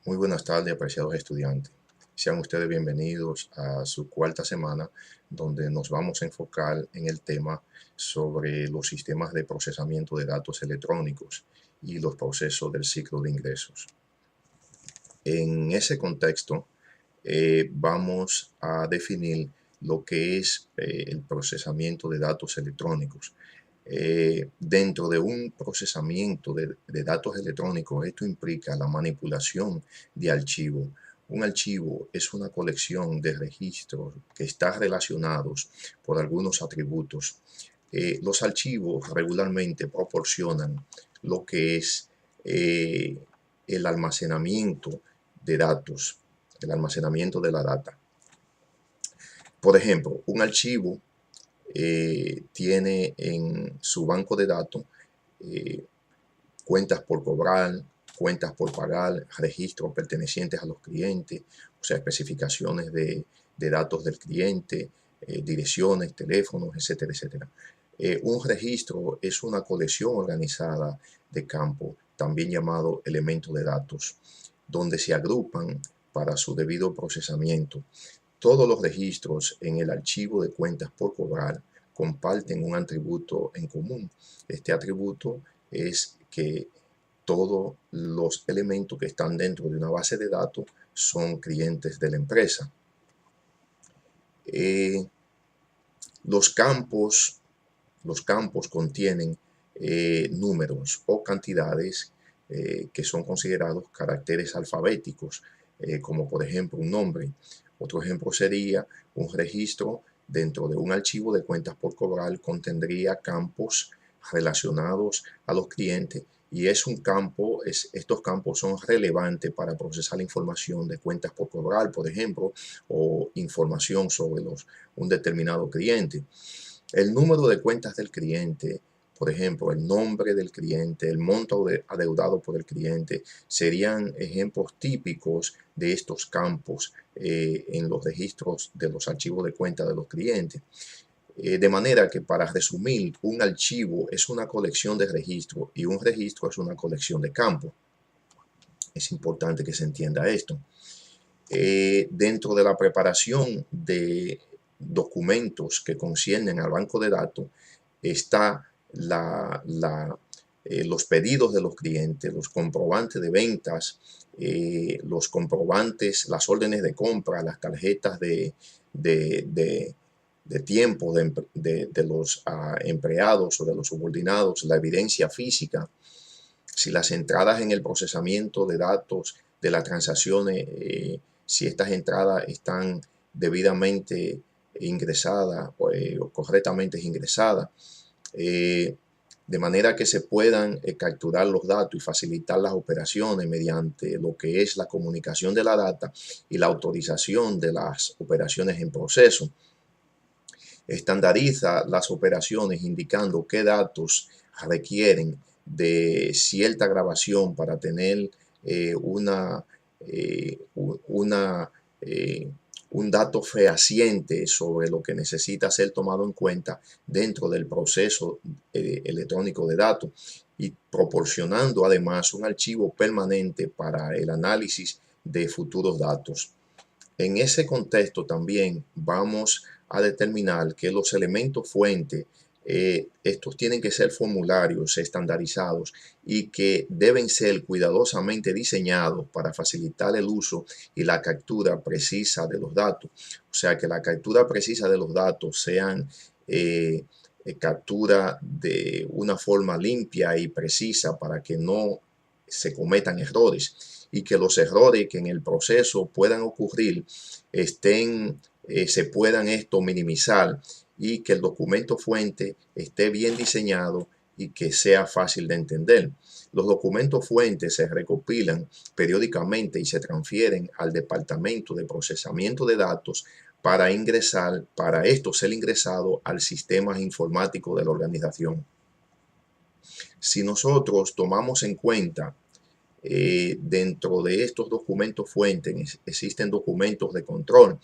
Muy buenas tardes, apreciados estudiantes. Sean ustedes bienvenidos a su cuarta semana, donde nos vamos a enfocar en el tema sobre los sistemas de procesamiento de datos electrónicos y los procesos del ciclo de ingresos. En ese contexto, vamos a definir lo que es el procesamiento de datos electrónicos. Dentro de un procesamiento de datos electrónicos, esto implica la manipulación de archivos. Un archivo es una colección de registros que están relacionados por algunos atributos. Los archivos regularmente proporcionan lo que es el almacenamiento de datos, el almacenamiento de la data. Por ejemplo, un archivo tiene en su banco de datos eh, cuentas por cobrar, cuentas por pagar, registros pertenecientes a los clientes, o sea, especificaciones de datos del cliente, direcciones, teléfonos, etcétera, etcétera. Un registro es una colección organizada de campos, también llamado elementos de datos, donde se agrupan para su debido procesamiento. Todos los registros en el archivo de cuentas por cobrar comparten un atributo en común. Este atributo es que todos los elementos que están dentro de una base de datos son clientes de la empresa. Eh, los, campos, los campos contienen números o cantidades que son considerados caracteres alfabéticos, como por ejemplo un nombre. Otro ejemplo sería un registro dentro de un archivo de cuentas por cobrar contendría campos relacionados a los clientes y es un campo, estos campos son relevantes para procesar la información de cuentas por cobrar, por ejemplo, o información sobre un determinado cliente. El número de cuentas del cliente, por ejemplo, el nombre del cliente, el monto adeudado por el cliente, serían ejemplos típicos de estos campos en los registros de los archivos de cuenta de los clientes. De manera que, para resumir, un archivo es una colección de registros y un registro es una colección de campos. Es importante que se entienda esto. Dentro de la preparación de documentos que conciernen al banco de datos está los pedidos de los clientes, los comprobantes de ventas, los comprobantes, las órdenes de compra, las tarjetas de tiempo de los empleados o de los subordinados, la evidencia física, si las entradas en el procesamiento de datos de las transacciones, si estas entradas están debidamente ingresadas o correctamente ingresadas, de manera que se puedan capturar los datos y facilitar las operaciones mediante lo que es la comunicación de la data y la autorización de las operaciones en proceso. Estandariza las operaciones indicando qué datos requieren de cierta grabación para tener una, una un dato fehaciente sobre lo que necesita ser tomado en cuenta dentro del proceso electrónico de datos y proporcionando además un archivo permanente para el análisis de futuros datos. En ese contexto también vamos a determinar que los elementos fuente, estos tienen que ser formularios estandarizados y que deben ser cuidadosamente diseñados para facilitar el uso y la captura precisa de los datos. O sea, que la captura precisa de los datos sean captura de una forma limpia y precisa para que no se cometan errores y que los errores que en el proceso puedan ocurrir se puedan minimizar y que el documento fuente esté bien diseñado y que sea fácil de entender. Los documentos fuentes se recopilan periódicamente y se transfieren al departamento de procesamiento de datos para esto ser ingresado al sistema informático de la organización. Si nosotros tomamos en cuenta dentro de estos documentos fuentes existen documentos de control,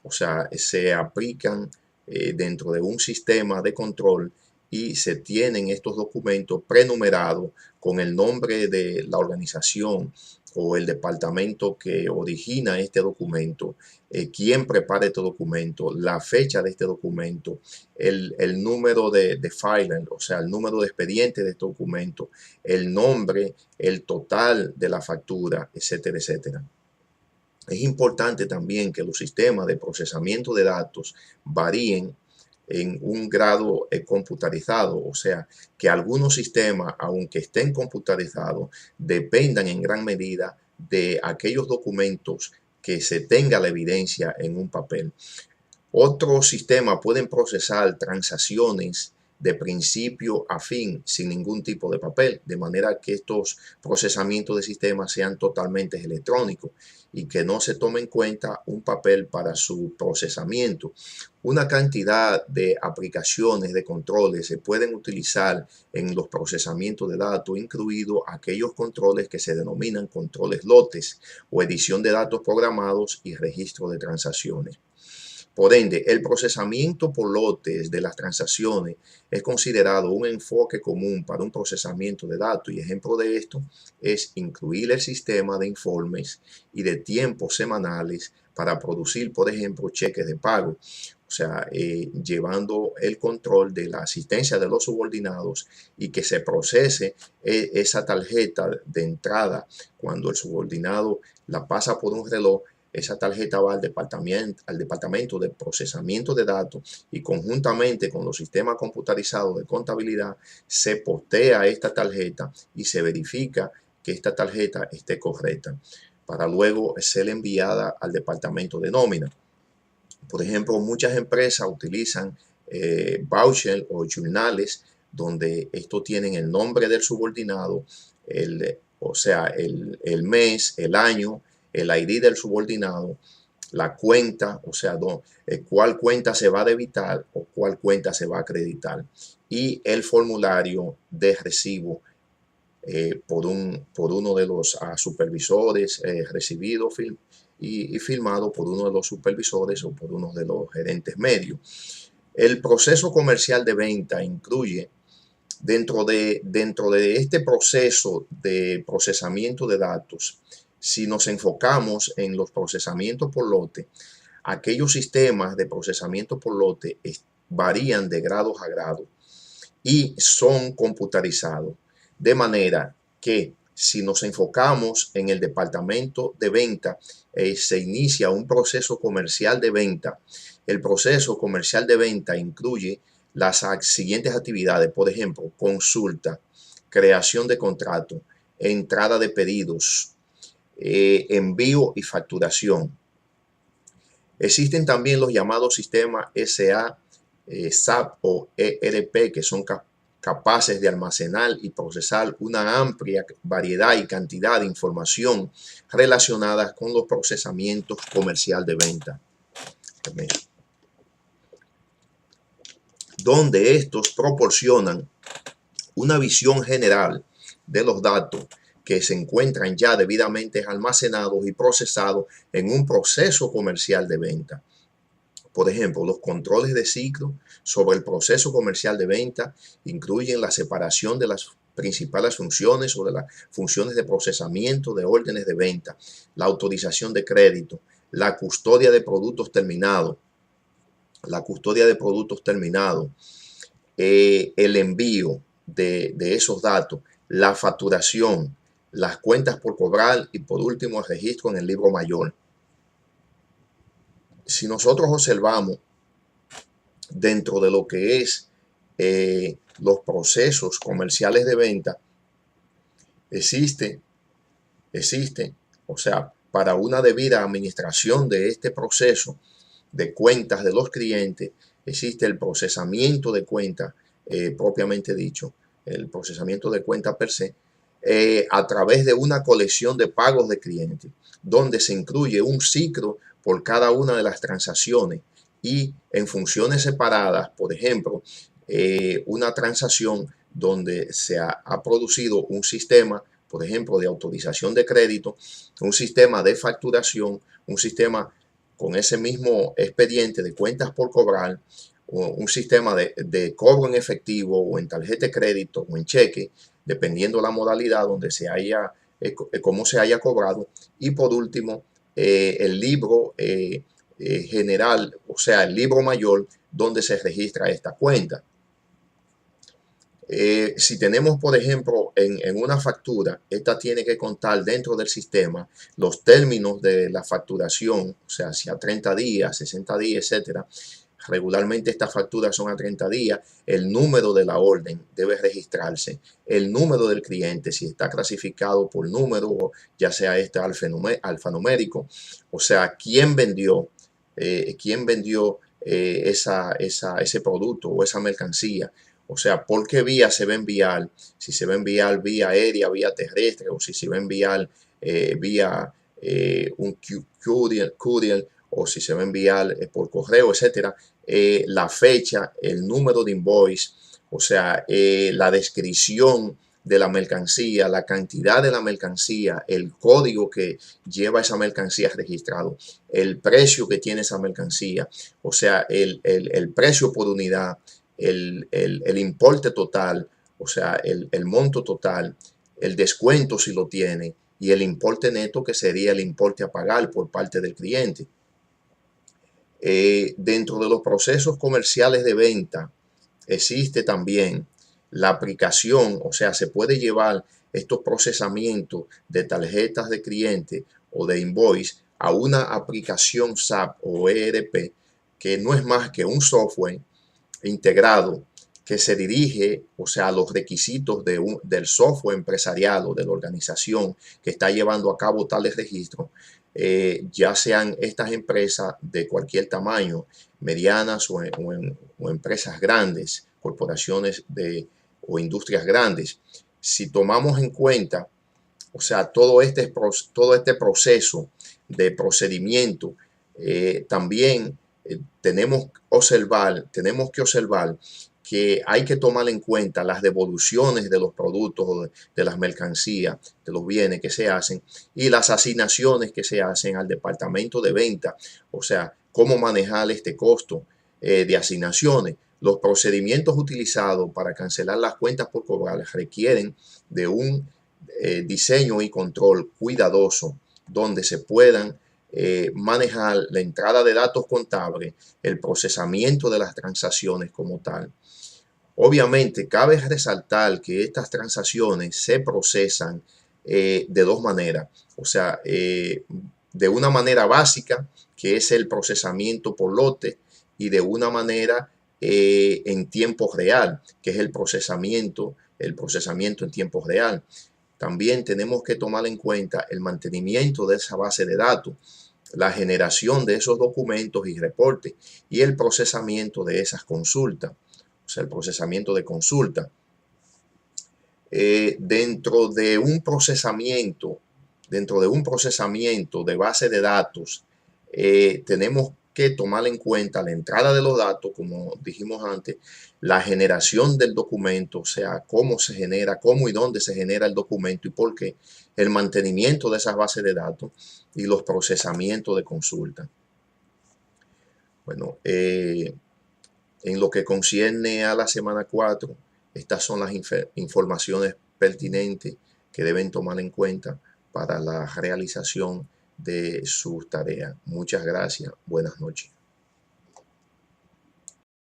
o sea, se aplican dentro de un sistema de control y se tienen estos documentos prenumerados con el nombre de la organización o el departamento que origina este documento, quién prepara este documento, la fecha de este documento, el número de filing, o sea, el número de expediente de este documento, el nombre, el total de la factura, etcétera, etcétera. Es importante también que los sistemas de procesamiento de datos varíen en un grado computarizado, o sea, que algunos sistemas, aunque estén computarizados, dependan en gran medida de aquellos documentos que se tenga la evidencia en un papel. Otros sistemas pueden procesar transacciones de principio a fin sin ningún tipo de papel, de manera que estos procesamientos de sistemas sean totalmente electrónicos y que no se tome en cuenta un papel para su procesamiento. Una cantidad de aplicaciones de controles se pueden utilizar en los procesamientos de datos, incluidos aquellos controles que se denominan controles lotes o edición de datos programados y registro de transacciones. Por ende, el procesamiento por lotes de las transacciones es considerado un enfoque común para un procesamiento de datos, y ejemplo de esto es incluir el sistema de informes y de tiempos semanales para producir, por ejemplo, cheques de pago. O sea, llevando el control de la asistencia de los subordinados y que se procese esa tarjeta de entrada cuando el subordinado la pasa por un reloj. Esa tarjeta va al departamento de procesamiento de datos y conjuntamente con los sistemas computarizados de contabilidad se postea esta tarjeta y se verifica que esta tarjeta esté correcta para luego ser enviada al departamento de nómina. Por ejemplo, muchas empresas utilizan vouchers o journales donde estos tienen el nombre del subordinado, o sea, el mes, el año, el ID del subordinado, la cuenta, o sea, cuál cuenta se va a debitar o cuál cuenta se va a acreditar, y el formulario de recibo por uno de los supervisores recibido y firmado por uno de los supervisores o por uno de los gerentes medios. El proceso comercial de venta incluye dentro de este proceso de procesamiento de datos. Si nos enfocamos en los procesamientos por lote, aquellos sistemas de procesamiento por lote varían de grado a grado y son computarizados. De manera que si nos enfocamos en el departamento de venta, se inicia un proceso comercial de venta. El proceso comercial de venta incluye las siguientes actividades, por ejemplo, consulta, creación de contrato, entrada de pedidos, envío y facturación. Existen también los llamados sistemas SA, SAP o ERP, que son capaces de almacenar y procesar una amplia variedad y cantidad de información relacionada con los procesamientos comercial de venta, donde estos proporcionan una visión general de los datos que se encuentran ya debidamente almacenados y procesados en un proceso comercial de venta. Por ejemplo, los controles de ciclo sobre el proceso comercial de venta incluyen la separación de las principales funciones o de las funciones de procesamiento de órdenes de venta, la autorización de crédito, la custodia de productos terminados, el envío de esos datos, la facturación, las cuentas por cobrar y por último el registro en el libro mayor. Si nosotros observamos dentro de lo que es los procesos comerciales de venta, existe, o sea, para una debida administración de este proceso de cuentas de los clientes, existe el procesamiento de cuentas propiamente dicho, el procesamiento de cuentas per se, a través de una colección de pagos de clientes, donde se incluye un ciclo por cada una de las transacciones y en funciones separadas, por ejemplo, una transacción donde se ha producido un sistema, por ejemplo, de autorización de crédito, un sistema de facturación, un sistema con ese mismo expediente de cuentas por cobrar, un sistema de cobro en efectivo o en tarjeta de crédito o en cheque, dependiendo la modalidad donde se haya, cómo se haya cobrado. Y por último, el libro general, o sea, el libro mayor donde se registra esta cuenta. Si tenemos, por ejemplo, en una factura, esta tiene que contar dentro del sistema los términos de la facturación, o sea, si a 30 días, 60 días, etcétera. Regularmente estas facturas son a 30 días. El número de la orden debe registrarse. El número del cliente, si está clasificado por número, ya sea este alfanumérico, o sea, quién vendió ese producto o esa mercancía. O sea, por qué vía se va a enviar, si se va a enviar vía aérea, vía terrestre, o si se va a enviar vía un courier, o si se va a enviar por correo, etcétera. La fecha, el número de invoice, o sea, la descripción de la mercancía, la cantidad de la mercancía, el código que lleva esa mercancía registrado, el precio que tiene esa mercancía, o sea, el precio por unidad, el importe total, o sea, el monto total, el descuento si lo tiene y el importe neto que sería el importe a pagar por parte del cliente. Dentro de los procesos comerciales de venta existe también la aplicación, o sea, se puede llevar estos procesamientos de tarjetas de cliente o de invoice a una aplicación SAP o ERP, que no es más que un software integrado que se dirige, o sea, a los requisitos del software empresarial o de la organización que está llevando a cabo tales registros, ya sean estas empresas de cualquier tamaño, medianas o empresas grandes, corporaciones o industrias grandes. Si tomamos en cuenta, o sea, todo este proceso de procedimiento, también tenemos que observar que hay que tomar en cuenta las devoluciones de los productos, de las mercancías, de los bienes que se hacen y las asignaciones que se hacen al departamento de venta, o sea, cómo manejar este costo de asignaciones. Los procedimientos utilizados para cancelar las cuentas por cobrar requieren de un diseño y control cuidadoso donde se puedan manejar la entrada de datos contables, el procesamiento de las transacciones como tal. Obviamente, cabe resaltar que estas transacciones se procesan de dos maneras, o sea, de una manera básica, que es el procesamiento por lote, y de una manera en tiempo real, que es el procesamiento en tiempo real. También tenemos que tomar en cuenta el mantenimiento de esa base de datos, la generación de esos documentos y reportes y el procesamiento de esas consultas, o sea, el procesamiento de consulta. Dentro de un procesamiento de base de datos, tenemos que tomar en cuenta la entrada de los datos, como dijimos antes, la generación del documento, o sea, cómo se genera, cómo y dónde se genera el documento y por qué, el mantenimiento de esas bases de datos y los procesamientos de consulta. Bueno, en lo que concierne a la semana 4, estas son las informaciones pertinentes que deben tomar en cuenta para la realización de sus tareas. Muchas gracias. Buenas noches.